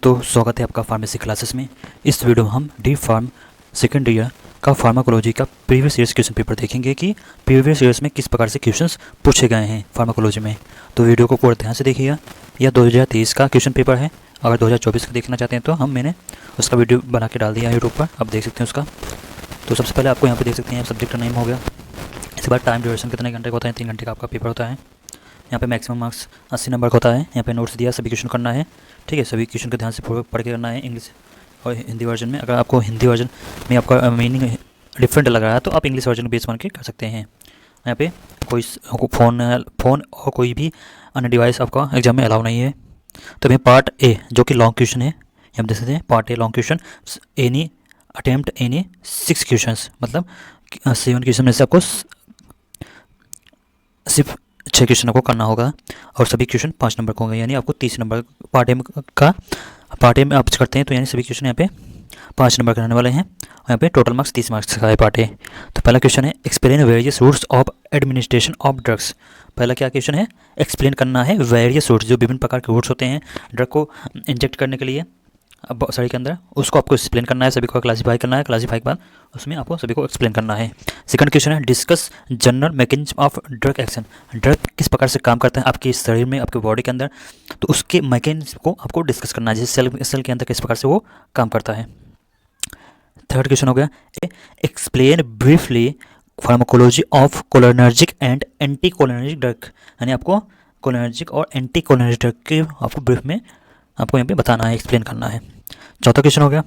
दोस्तों, स्वागत है आपका फार्मेसी क्लासेस में। इस वीडियो में हम डी फार्म सेकेंड ईयर का फार्माकोलॉजी का प्रीवियस ईयर्स क्वेश्चन पेपर देखेंगे कि प्रीवियस ईयर्स में किस प्रकार से क्वेश्चंस पूछे गए हैं फार्माकोलॉजी में। तो वीडियो को पूरा ध्यान से देखिएगा। यह 2023 का क्वेश्चन पेपर है। अगर 2024 का देखना चाहते हैं तो मैंने उसका वीडियो बना के डाल दिया है यूट्यूब पर, आप देख सकते हैं उसका। तो सबसे पहले आपको यहाँ पर देख सकते हैं सब्जेक्ट नेम हो गया। इसके बाद टाइम ड्यूरेशन कितने घंटे का होता है, 3 घंटे का आपका पेपर होता है। यहाँ पे मैक्सिमम मार्क्स 80 नंबर का होता है। यहाँ पे नोट्स दिया, सभी क्वेश्चन करना है, ठीक है। सभी क्वेश्चन को ध्यान से पढ़ के करना है, इंग्लिश और हिंदी वर्जन में। अगर आपको हिंदी वर्जन में आपका मीनिंग डिफरेंट लग रहा है तो आप इंग्लिश वर्जन बेस बन के कर सकते हैं। यहाँ पे कोई फ़ोन और कोई भी अन्य डिवाइस आपका एग्जाम में अलाउ नहीं है। तो मैं पार्ट ए जो कि लॉन्ग क्वेश्चन है, हम देख सकते हैं part a long question, any attempt any 6 question, मतलब 7 क्वेश्चन में से आपको सिर्फ 6 क्वेश्चन आपको करना होगा और सभी क्वेश्चन 5 नंबर के होंगे, यानी आपको 30 नंबर पार्ट ए में आप करते हैं तो यानी सभी क्वेश्चन यहाँ पे 5 नंबर के रहने वाले हैं। और यहाँ पे टोटल मार्क्स 30 मार्क्स का है पार्ट ए। तो पहला क्वेश्चन है explain various routes of administration of drugs. पहला क्या क्वेश्चन है, एक्सप्लेन करना है वेरियस रूट्स, जो विभिन्न प्रकार के रूट्स होते हैं ड्रग को इंजेक्ट करने के लिए शरीर के अंदर, उसको आपको एक्सप्लेन करना है, सभी को क्लासीफाई करना है। क्लासीफाई के बाद उसमें आपको सभी को एक्सप्लेन करना है। सेकंड क्वेश्चन है discuss general mechanism of drug action. Drug किस प्रकार से काम करता है आपके शरीर में, आपके बॉडी के अंदर, तो उसके मैकेनिज्म को आपको डिस्कस करना है, जैसे सेल के अंदर किस प्रकार से वो काम करता है। थर्ड क्वेश्चन हो गया explain briefly pharmacology of cholinergic and anti cholinergic drug, यानी आपको कोलिनर्जिक और एंटी कोलिनर्जिक ड्रग के आपको ब्रीफ में आपको यहाँ पे बताना है, एक्सप्लेन करना है। चौथा क्वेश्चन हो गया,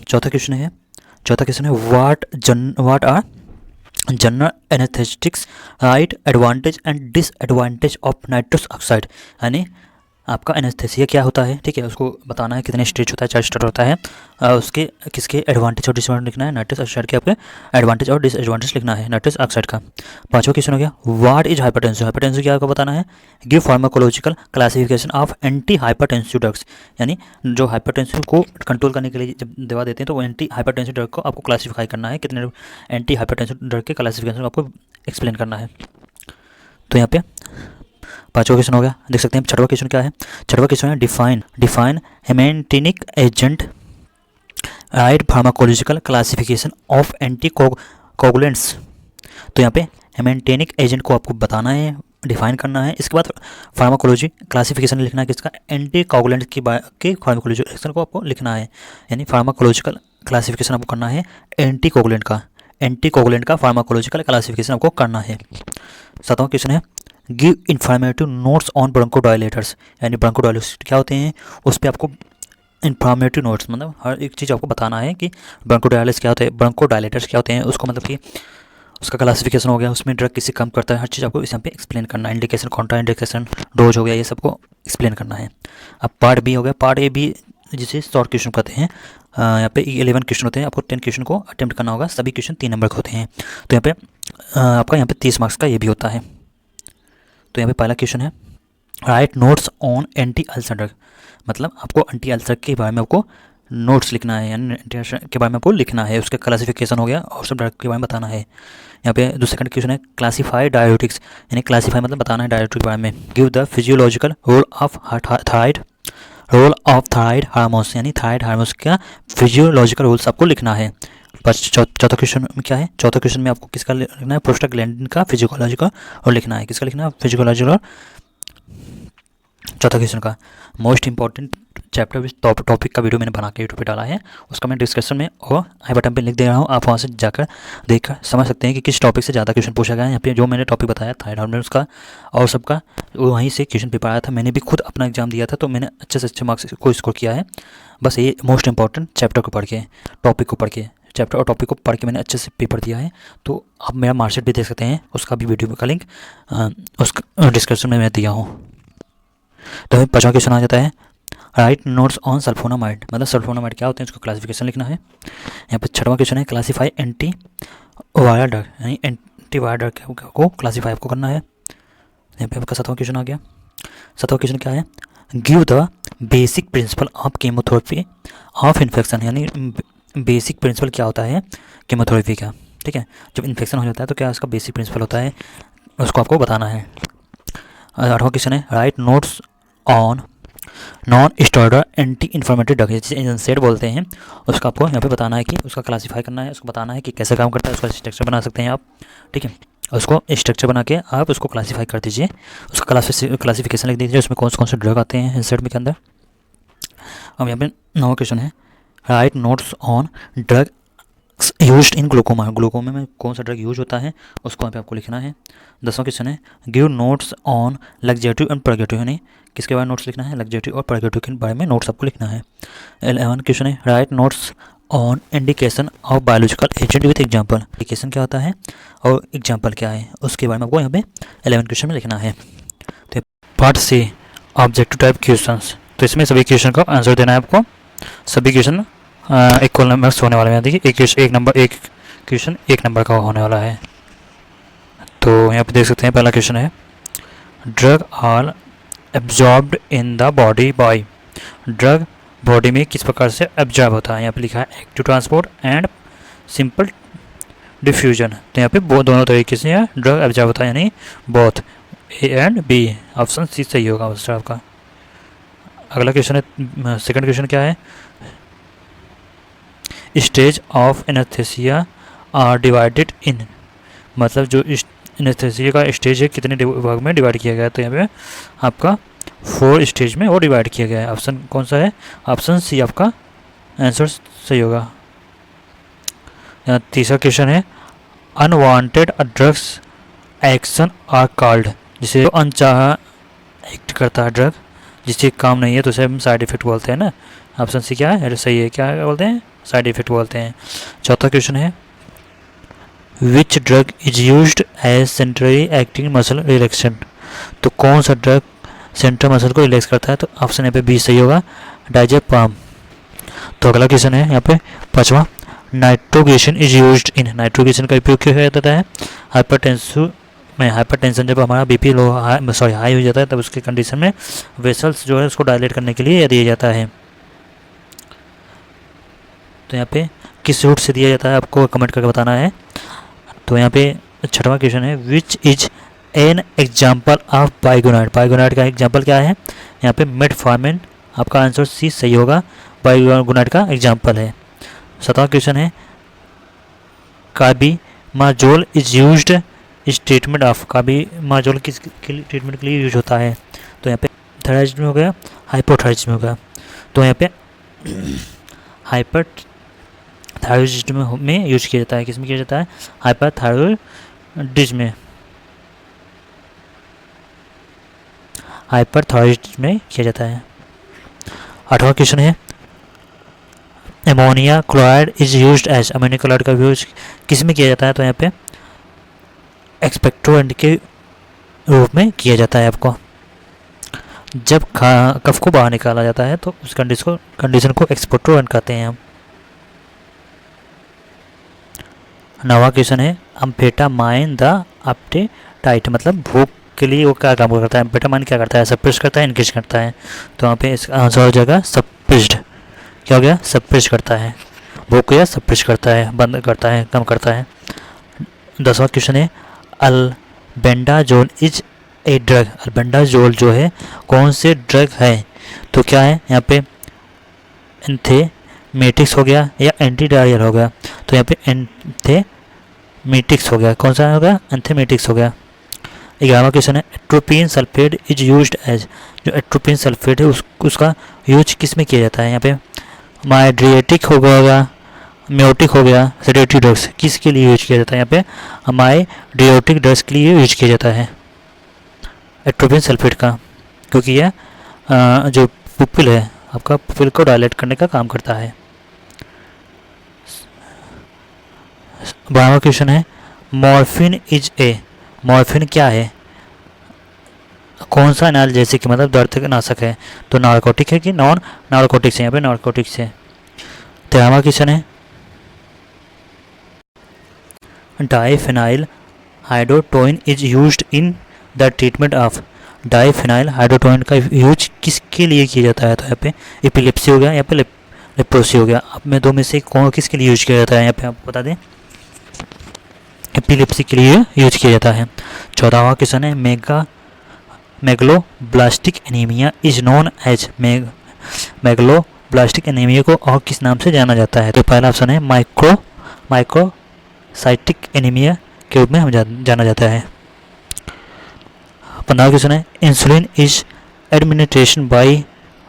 चौथा क्वेश्चन है what are general anaesthetics right advantage and disadvantage of nitrous oxide, यानी आपका एनेस्थेसिया क्या होता है, ठीक है, उसको बताना है, कितने स्टेज होता है, 4 स्टेज होता है, उसके किसके एडवांटेज और डिसएडवांटेज लिखना है। नाइट्रस ऑक्साइड के आपके एडवांटेज और डिसएडवांटेज लिखना है नाइट्रस ऑक्साइड का। पांचवा क्वेश्चन हो गया व्हाट इज हाइपरटेंसिव। हाइपरटेंसिव क्या आपको बताना है, give pharmacological classification of anti hypertensive drugs, यानी जो हाइपरटेंसिव को कंट्रोल करने के लिए जब दवा देते हैं तो वो एंटी हाइपरटेंसिव ड्रग को आपको क्लासीफाई करना है, कितने एंटी हाइपरटेंसिव ड्रग के क्लासिफिकेशन को आपको एक्सप्लेन करना है। तो यहाँ पे पांचवा क्वेश्चन हो गया, देख सकते हैं। छठवां क्वेश्चन क्या है, छठवां क्वेश्चन है define haematinic agent write pharmacological classification of anticoagulants. तो यहाँ पे हेमेंटिनिक एजेंट को आपको बताना है, डिफाइन करना है। इसके बाद फार्माकोलॉजी क्लासिफिकेशन लिखना है किसका, एंटी कोगुलेंट के फार्माकोलॉजी को आपको लिखना है, यानी फार्माकोलॉजिकल क्लासिफिकेशन आपको करना है एंटी कोगुलेंट का फार्माकोलॉजिकल क्लासिफिकेशन आपको करना है। सातवां क्वेश्चन है give informative notes on bronchodilators, यानी ब्रोंकोडायलेटर्स क्या होते हैं, उस पर आपको इन्फॉर्मेटिव नोट्स, मतलब हर एक चीज़ आपको बताना है कि ब्रोंकोडायलेटर्स क्या होते हैं, ब्रोंकोडायलेटर्स क्या होते हैं, उसको मतलब कि उसका क्लासिफिकेशन हो गया, उसमें ड्रग किससे काम करता है, हर चीज़ आपको इस यहाँ पे एक्सप्लेन करना है। इंडिकेशन, कॉन्ट्रा इंडिकेशन, डोज हो गया, ये सबको एक्सप्लेन करना है। अब पार्ट बी हो गया, पार्ट ए बी जिसे शॉर्ट क्वेश्चन कहते हैं। यहाँ पे 11 क्वेश्चन होते हैं, आपको 10 क्वेश्चन को अटेम्प्ट करना होगा, सभी क्वेश्चन 3 नंबर के होते हैं। तो यहाँ पे आपका यहाँ पे 30 मार्क्स का ये भी होता है। तो यहाँ पे पहला क्वेश्चन है right notes on anti ulcer drug, मतलब आपको एंटी अल्सर के बारे में आपको नोट्स लिखना है, यानी एंटी अल्सर के बारे में आपको लिखना है, उसका क्लासिफिकेशन हो गया और सब ड्रग के बारे में बताना है। यहाँ पे दूसरा सेकंड क्वेश्चन है क्लासीफाई डायरेटिक्स, यानी क्लासीफाई मतलब बताना है डायरेटिक के बारे में। Give the physiological role of thyroid hormones, यानी थायराइड हार्मोन्स का फिजियोलॉजिकल रोल्स आपको लिखना है। चौथा क्वेश्चन में क्या है, चौथा क्वेश्चन में आपको किसका लिखना है, प्रोस्टाग्लैंडिन का फिजियोलॉजिकल और लिखना है, किसका लिखना है, फिजियोलॉजिकल। चौथा क्वेश्चन का मोस्ट इंपॉर्टेंट चैप्टर टॉपिक का वीडियो मैंने बना के यूट्यूब पे डाला है, उसका मैं डिस्क्रिप्शन में और आई बटन पे लिख दे रहा हूँ, आप वहाँ से जाकर देखकर समझ सकते हैं कि किस टॉपिक से ज़्यादा क्वेश्चन पूछा गया है। यहाँ पे जो मैंने टॉपिक बताया थायराइड हार्मोन्स का और सबका, वहीं से क्वेश्चन पेपर आया था, मैंने भी खुद अपना एग्जाम दिया था, तो मैंने अच्छे से अच्छे मार्क्स को स्कोर किया है। बस ये मोस्ट इंपॉर्टेंट चैप्टर को पढ़ के, टॉपिक को पढ़ के, चैप्टर और टॉपिक को पढ़ के मैंने अच्छे से पेपर दिया है। तो आप मेरा मार्कशीट भी देख सकते हैं, उसका भी वीडियो का लिंक उसका डिस्क्रिप्शन में मैं दिया हूँ। तो पांचवा क्वेश्चन आ जाता है राइट नोट्स ऑन सल्फोनामाइड, मतलब सल्फोनामाइड क्या होते हैं, उसको क्लासिफिकेशन लिखना है। यहाँ पर छठवां क्वेश्चन है क्लासीफाई एंटी वायरल ड्रग, यानी एंटी वायरल ड्रग को क्लासीफाई आपको करना है। यहाँ पे आपका सातवां क्वेश्चन आ गया। सातवां क्वेश्चन क्या है give the basic principle of chemotherapy of infection, यानी बेसिक प्रिंसिपल क्या होता है केमोथेरेपी का, ठीक है। जब इन्फेक्शन हो जाता है तो क्या उसका बेसिक प्रिंसिपल होता है, उसको आपको बताना है। 8वां क्वेश्चन है right notes on non steroidal anti inflammatory drug जिसे NSAID बोलते हैं, उसका आपको यहाँ पे बताना है कि उसका क्लासीफाई करना है, उसको बताना है कि कैसे काम करता है, उसका स्ट्रक्चर बना सकते हैं आप, ठीक है। उसको स्ट्रक्चर बना के आप उसको क्लासीफाई कर दीजिए, उसका क्लासिफिकेशन लिख दीजिए, उसमें कौन से ड्रग आते हैं NSAID में के अंदर। अब यहाँ पे 9वां क्वेश्चन है, right notes on drug used in glaucoma. Glaucoma में कौन सा ड्रग यूज होता है उसको यहाँ पे आपको लिखना है। 10वां क्वेश्चन है, give notes on laxative and purgative, यानी किसके बारे में नोट्स लिखना है, लग्जेटिव और परगेटिव के बारे में नोट्स आपको लिखना है। 11 क्वेश्चन है, right notes on indication of biological agent with example. Indication क्या होता है और एग्जाम्पल क्या है उसके बारे में आपको यहाँ पे 11 क्वेश्चन में लिखना है। तो part C objective type question, तो इसमें सभी क्वेश्चन का आंसर देना है आपको। सभी क्वेश्चन इक्वल नंबर्स होने वाले हैं, देखिए एक क्वेश्चन 1 नंबर का होने वाला है। तो यहाँ पे देख सकते हैं, पहला क्वेश्चन है, drug are absorbed in the body by. Drug body में किस प्रकार से एब्जॉर्ब होता है, यहाँ पे लिखा है active transport and simple diffusion. तो यहाँ पे दोनों तरीके से ड्रग एब्जॉर्ब होता है, यानी both A and B। Option C सही होगा आंसर आपका। अगला क्वेश्चन है, सेकंड क्वेश्चन क्या है, stage of anaesthesia are divided in, मतलब जो एनेस्थीसिया का स्टेज है कितने भाग में डिवाइड किया गया है, तो यहाँ पे आपका 4 स्टेज में वो डिवाइड किया गया है। ऑप्शन कौन सा है, ऑप्शन सी आपका आंसर सही होगा। यहाँ तीसरा क्वेश्चन है, unwanted drugs action are called, जिसे अनचाहा एक्ट करता है ड्रग, जिससे काम नहीं है तो उसे हम साइड इफेक्ट बोलते हैं ना। ऑप्शन सी क्या है, सही है, क्या बोलते हैं, साइड इफेक्ट बोलते हैं। चौथा क्वेश्चन है, which drug is used as centrally acting muscle relaxant, तो कौन सा ड्रग सेंट्रल मसल को रिलैक्स करता है, तो ऑप्शन यहाँ पे बी सही होगा, डायजेपाम। तो अगला क्वेश्चन है यहाँ पे 5वां, nitroglycerin is used in. Nitroglycerin का उपयोग क्यों किया जाता है, हाइपरटेंशन जब हमारा बीपी लो हाई हो जाता है तब उसके कंडीशन में वेसल्स जो है उसको डायलेट करने के लिए दिया जाता है। तो यहाँ पे किस रूट से दिया जाता है आपको कमेंट करके बताना है। तो यहाँ पे 6वां क्वेश्चन है, which is an example of biguanide. Biguanide का एग्जाम्पल क्या है, यहाँ पे मेटफॉर्मिन, आपका आंसर सी सही होगा, बाइगोनाइड का एग्जाम्पल है। 7वां क्वेश्चन है, कार्बिमाजोल इज यूज्ड इस ट्रीटमेंट ऑफ। कार्बिमाजोल किस ट्रीटमेंट के लिए यूज होता है, तो यहाँ पे थायराइडिज्म हो गया, हाइपोथायराइडिज्म हो गया। तो यहाँ पे हाइपर थायराइडिज्म में यूज किया जाता है, किस में किया जाता है, हाइपरथायराइडिज्म में किया जाता है। 8वां क्वेश्चन है, ammonia chloride is used as. Ammonia chloride का यूज किस में किया जाता है, तो यहाँ पे एक्सपेक्टोरेंट के रूप में किया जाता है। आपको जब कफ को बाहर निकाला जाता है तो उस कंडीशन को एक्सपेक्टोरेंट कहते हैं हम। 9वां क्वेश्चन है, एम्फेटामाइन द एपेटाइट, मतलब भूख के लिए वो क्या काम करता है, एम्फेटामाइन क्या करता है, सप्रेस करता है, इंक्रीज करता है। तो यहाँ पे इसका आंसर हो जाएगा सप्रेस्ड। क्या हो गया, सप्रेस करता है भूख को, या सप्रेस करता है, बंद करता है, कम करता है। 10वां क्वेश्चन है, albendazole is a drug. Albendazole जो है कौन से ड्रग है, तो क्या है यहाँ पे एंथेमेटिक्स हो गया या एंटीडायरियल हो गया, तो यहाँ पे एंथेमेटिक्स हो गया, कौन सा हो गया, एंथेमेटिक्स हो गया। 11वां क्वेश्चन है, atropine sulphate is used as. जो एट्रोपिन सल्फेट है उसका यूज किस में किया जाता है, यहाँ पे माइड्रिएटिक हो गया, म्योटिक हो गया, सेडेटिव ड्रग्स किसके लिए यूज किया जाता है, यहाँ पे माइड्रियोटिक ड्रग्स के लिए यूज किया जाता है एट्रोपिन सल्फेट का, क्योंकि यह जो पुपिल है आपका, पुपिल को डायलेट करने का काम करता है। 12वां क्वेश्चन है, मॉर्फिन इज ए। मॉर्फिन क्या है, कौन सा एनाल्जेसिक मतलब दर्द नाशक है, तो नार्कोटिक है कि नॉन नार्कोटिक्स है, यहाँ पे नार्कोटिक्स है। 13वां क्वेश्चन है, diphenyl hydantoin is used in the treatment of. Diphenyl hydantoin का यूज किसके लिए किया जाता है, तो यहाँ पे एपिलेप्सी हो गया, यहाँ पे लेप्रोसी हो गया। अब में दो में से कौन किसके लिए यूज किया जाता है, यहाँ पे आपको बता दें, एपिलेप्सी के लिए यूज किया जाता है। 14वां क्वेश्चन है, megaloblastic anaemia is known as megaloblastic anaemia को और किस नाम से जाना जाता है? तो पहला ऑप्शन है माइक्रोसाइटिक एनीमिया के रूप में हम जाना जाता है। 15वां क्वेश्चन है insulin is administration by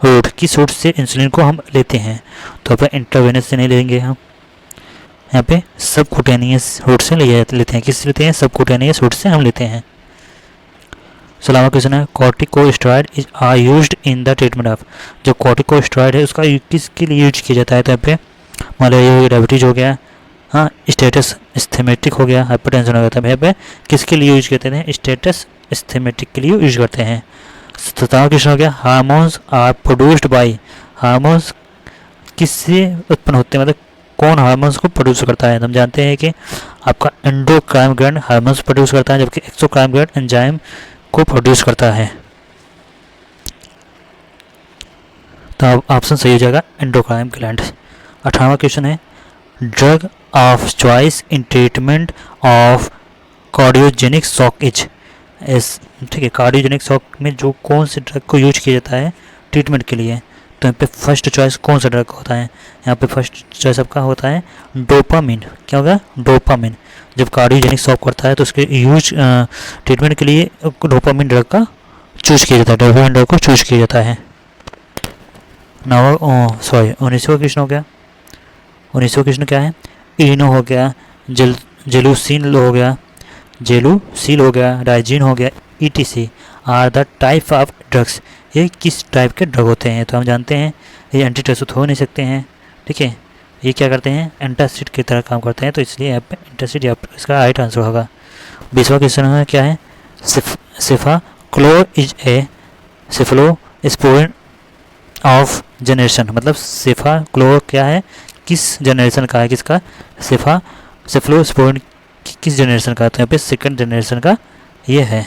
route, किस रूट से इंसुलिन को हम लेते हैं? तो अपना इंट्रावेनस से नहीं लेंगे हम, यहाँ पे सबक्यूटेनियस रूट से लेते हैं। किस लेते हैं? सबक्यूटेनियस रूट से हम लेते हैं। 16वां क्वेश्चन है corticosteroid is are used in the treatment of, जो कॉर्टिकोस्टेरॉइड है उसका किसके लिए यूज किया जाता है? तो यहाँ पे मान डायबिटीज हो गया, हाँ, स्टेटस स्थेमेटिक हो गया, हाइपरटेंशन हो गया, तब यहाँ पे किसके लिए यूज करते हैं? स्टेटस स्थेमेटिक के लिए यूज करते हैं। 17वां क्वेश्चन हो गया hormones are produced by, hormones किससे उत्पन्न होते हैं, मतलब कौन हार्मोन्स को प्रोड्यूस करता है? हम जानते हैं कि आपका एंडोक्राइन ग्लैंड हार्मोन्स प्रोड्यूस करता है, जबकि एक्सोक्राइन ग्लैंड एंजाइम को प्रोड्यूस करता है। तो ऑप्शन सही हो जाएगा एंडोक्राइन ग्लैंड। 18वां क्वेश्चन है drug of choice in treatment of cardiogenic shock is, ठीक है, कार्डियोजेनिक शॉक में जो कौन से ड्रग को यूज किया जाता है ट्रीटमेंट के लिए? तो यहाँ पे फर्स्ट चॉइस कौन सा ड्रग होता है? यहाँ पे फर्स्ट चॉइस आपका होता है डोपामिन। क्या होगा? डोपामिन। जब कार्डियोजेनिक शॉक करता है तो उसके यूज ट्रीटमेंट के लिए डोपामिन ड्रग का चूज किया जाता है, डोपामिन ड्रग को चूज किया जाता है। 19वां क्वेश्चन हो गया। 19वां क्वेश्चन क्या है? इनो हो गया, जेलूसिन हो गया, डाइजीन हो गया, ETC are the type of drugs, ये किस टाइप के ड्रग होते हैं? तो हम जानते हैं ये एंटीटोसिक हो नहीं सकते हैं, ठीक है, ये क्या करते हैं? एंटासिड की तरह काम करते हैं, तो इसलिए यहाँ पे एंटासिड इसका राइट आंसर होगा। 20वां क्वेश्चन है क्या है? Cefaclor is a cephalosporin of generation, मतलब सेफाक्लोर क्या है, किस जनरेशन का है? किसका? सेफलोस्पोरिन किस जनरेशन का? तो यहाँ पे सेकंड जनरेशन का ये है।